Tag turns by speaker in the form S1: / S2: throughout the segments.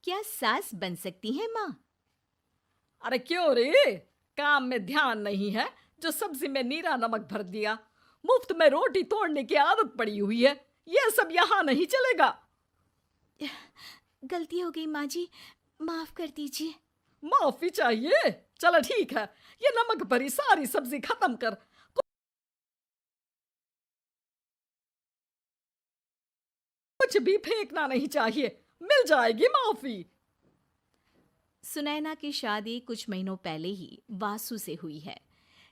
S1: क्या सास बन सकती है माँ?
S2: अरे क्यों रे? काम में ध्यान नहीं है जो सब्जी में नीरा नमक भर दिया। मुफ्त में रोटी तोड़ने की आदत पड़ी हुई है। ये सब यहाँ नहीं चलेगा।
S1: गलती हो गई माँ जी, माफ कर दीजिए।
S2: माफी चाहिए? चलो ठीक है, ये नमक भरी सारी सब्जी खत्म कर। कुछ भी फेंकना नहीं चाहिए। मिल जाएगी माफी।
S1: सुनैना की शादी कुछ महीनों पहले ही वासु से हुई है,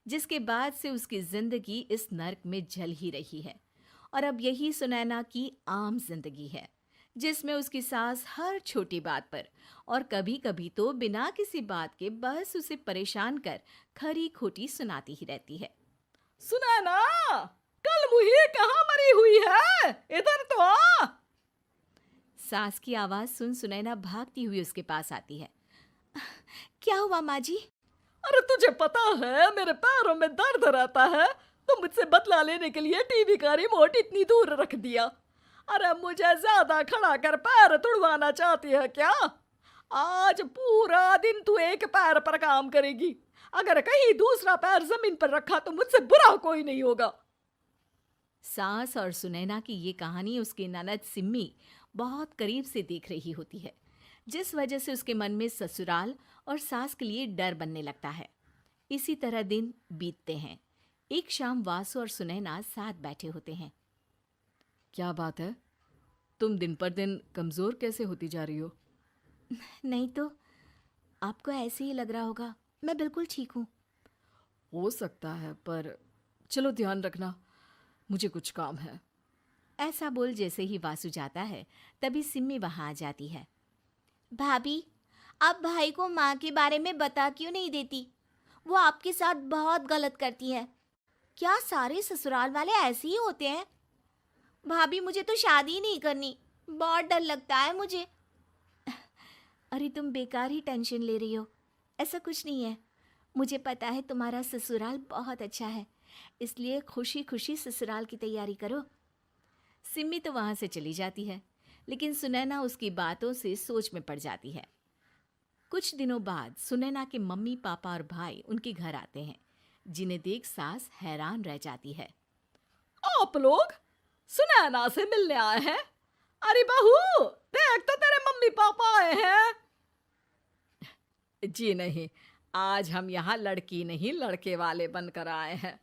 S1: जिसके बाद से उसकी जिंदगी इस नर्क में जल ही रही है। और अब यही सुनैना की आम जिंदगी है, जिसमें उसकी सास हर छोटी बात पर और कभी कभी तो बिना किसी बात के बस उसे परेशान कर खरी खोटी सुनाती ही रहती है।
S2: सुनैना, कल मुही कहाँ मरी हुई है? इधर तो आ।
S1: सास की आवाज सुन सुनैना भागती हुई उसके पास आती है। क्या हुआ माँ जी?
S2: अरे तुझे पता है मेरे पैरों में दर्द रहता है, तो मुझसे बदला लेने के लिए टीवी का रिमोट इतनी दूर रख दिया। अरे मुझे ज्यादा खड़ा कर पैर तुड़वाना चाहती है क्या? आज पूरा दिन तू एक पैर पर काम करेगी। अगर कहीं दूसरा पैर जमीन पर रखा तो मुझसे बुरा कोई नहीं होगा।
S1: सास और सुनैना की ये कहानी उसकी ननद सिम्मी बहुत करीब से देख रही होती है, जिस वजह से उसके मन में ससुराल और सास के लिए डर बनने लगता है। इसी तरह दिन बीतते हैं। एक शाम वासु और सुनैना साथ बैठे होते हैं।
S2: क्या बात है? तुम दिन पर दिन कमजोर कैसे होती जा रही हो?
S1: नहीं तो, आपको ऐसे ही लग रहा होगा, मैं बिल्कुल ठीक हूँ।
S2: हो सकता है, पर चलो ध्यान रखना, मुझे कुछ काम है।
S1: ऐसा बोल जैसे ही वासु जाता है, तभी सिम्मी वहां आ जाती है। भाभी, आप भाई को माँ के बारे में बता क्यों नहीं देती? वो आपके साथ बहुत गलत करती है। क्या सारे ससुराल वाले ऐसे ही होते हैं? भाभी, मुझे तो शादी ही नहीं करनी, बहुत डर लगता है मुझे। अरे तुम बेकार ही टेंशन ले रही हो, ऐसा कुछ नहीं है। मुझे पता है तुम्हारा ससुराल बहुत अच्छा है, इसलिए खुशी खुशी ससुराल की तैयारी करो। सिम्मी तो वहां से चली जाती है, लेकिन सुनैना उसकी बातों से सोच में पड़ जाती है। कुछ दिनों बाद सुनैना के मम्मी पापा और भाई उनके घर आते हैं, जिन्हें देख सास हैरान रह जाती है।
S2: आप लोग सुनैना से मिलने आए हैं? अरे बहू, देख तो तेरे मम्मी पापा आए हैं। जी नहीं, आज हम यहाँ लड़की नहीं लड़के वाले बनकर आए हैं।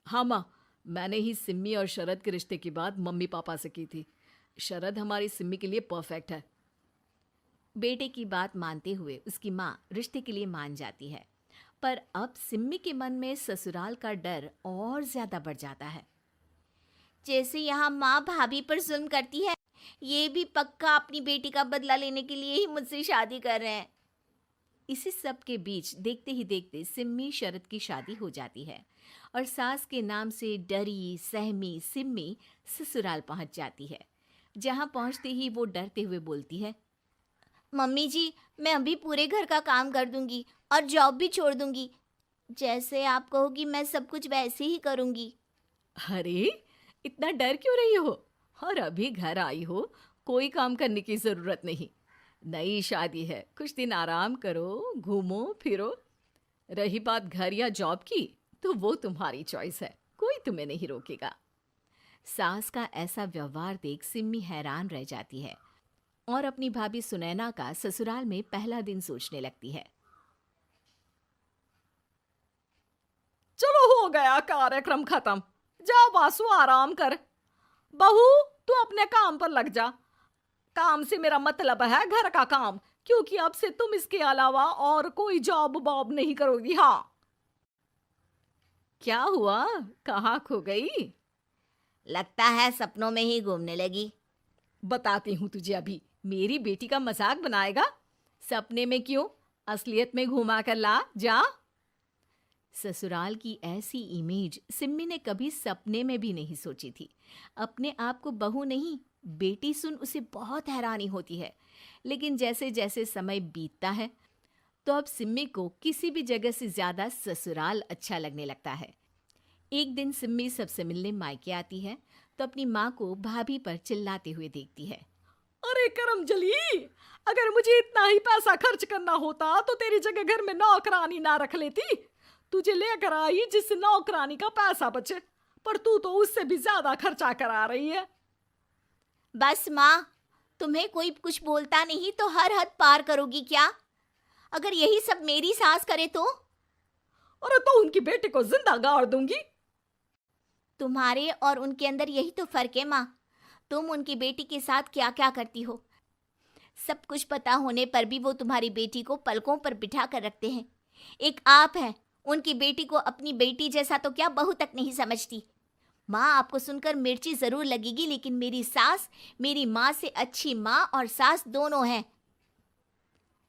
S2: हाँ माँ, मैंने ही सिम्मी और शरद के रिश्ते की बात मम्मी पापा से की थी। शरद हमारी सिम्मी के लिए परफेक्ट है।
S1: बेटे की बात मानते हुए उसकी माँ रिश्ते के लिए मान जाती है, पर अब सिम्मी के मन में ससुराल का डर और ज्यादा बढ़ जाता है। जैसे यहाँ माँ भाभी पर जुल्म करती है, ये भी पक्का अपनी बेटी का बदला लेने के लिए ही मुझसे शादी कर रहे हैं। इसी सब के बीच देखते ही देखते सिम्मी शरद की शादी हो जाती है और सास के नाम से डरी सहमी सिम्मी ससुराल पहुंच जाती है। जहां पहुंचते ही वो डरते हुए बोलती है, मम्मी जी, मैं अभी पूरे घर का काम कर दूंगी और जॉब भी छोड़ दूंगी। जैसे आप कहोगी मैं सब कुछ वैसे ही करूंगी।
S2: अरे, इतना डर क्यों रही हो? और अभी घर आई हो, कोई काम करने की जरूरत नहीं। नई शादी है, कुछ दिन आराम करो, घूमो फिरो। रही बात घर या जॉब की, तो वो तुम्हारी चॉइस है, कोई तुम्हें नहीं रोकेगा।
S1: सास का ऐसा व्यवहार देख सिम्मी हैरान रह जाती है और अपनी भाभी सुनैना का ससुराल में पहला दिन सोचने लगती है।
S2: चलो हो गया कार्यक्रम खत्म। जा वासु, आराम कर। बहू, तू अपने काम पर लग जा। काम से मेरा मतलब है घर का काम, क्योंकि अब से तुम इसके अलावा और कोई जॉब बॉब नहीं करोगी। हाँ।
S1: क्या हुआ, कहाँ खो गई? लगता है सपनों में ही घूमने लगी।
S2: बताती हूँ तुझे अभी। मेरी बेटी का मजाक बनाएगा? सपने में क्यों, असलियत में घुमा कर ला जा।
S1: ससुराल की ऐसी इमेज सिम्मी ने कभी सपने में भी नहीं सोची थी। अपने आप को बहू नहीं, बेटी सुन उसे बहुत हैरानी होती है। लेकिन जैसे जैसे समय बीतता है, तो अब सिम्मी को किसी भी जगह से ज्यादा ससुराल अच्छा लगने लगता है। एक दिन सिम्मी सबसे मिलने मायके आती है, तो अपनी माँ को भाभी पर चिल्लाते हुए देखती है।
S2: अरे करमजली, अगर मुझे इतना ही पैसा खर्च करना होता तो तेरी जगह घर में नौकरानी ना रख लेती। तुझे लेकर आई जिस नौकरानी का पैसा बचे, पर तू तो उससे भी ज्यादा खर्चा करा रही है।
S1: बस माँ, तुम्हें कोई कुछ बोलता नहीं तो हर हद पार करोगी क्या? अगर यही सब मेरी सास करे तो?
S2: अरे तो उनकी बेटी को जिंदा गाड़ दूंगी।
S1: तुम्हारे और उनके अंदर यही तो फर्क है माँ। तुम उनकी बेटी के साथ क्या क्या करती हो, सब कुछ पता होने पर भी वो तुम्हारी बेटी को पलकों पर बिठा कर रखते हैं। एक आप हैं, उनकी बेटी को अपनी बेटी जैसा तो क्या बहू तक नहीं समझती। माँ, आपको सुनकर मिर्ची जरूर लगेगी, लेकिन मेरी सास मेरी माँ से अच्छी माँ और सास दोनों हैं।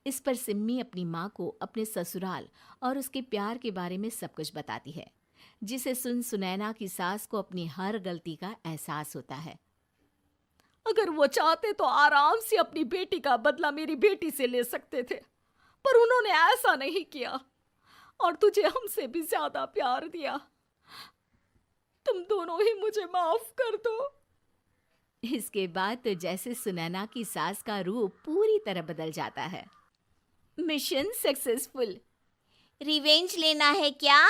S1: इस पर सिम्मी अपनी माँ को अपने ससुराल और उसके प्यार के बारे में सब कुछ बताती है, जिसे सुन सुनैना की सास को अपनी हर गलती का एहसास होता है।
S2: अगर वो चाहते तो आराम से अपनी बेटी का बदला मेरी बेटी से ले सकते थे, पर उन्होंने ऐसा नहीं किया और तुझे हमसे भी ज्यादा प्यार दिया। तुम दोनों ही मुझे माफ कर दो।
S1: इसके बाद तो जैसे सुनैना की सास का रूप पूरी तरह बदल जाता है। Mission successful. रिवेंज लेना है क्या?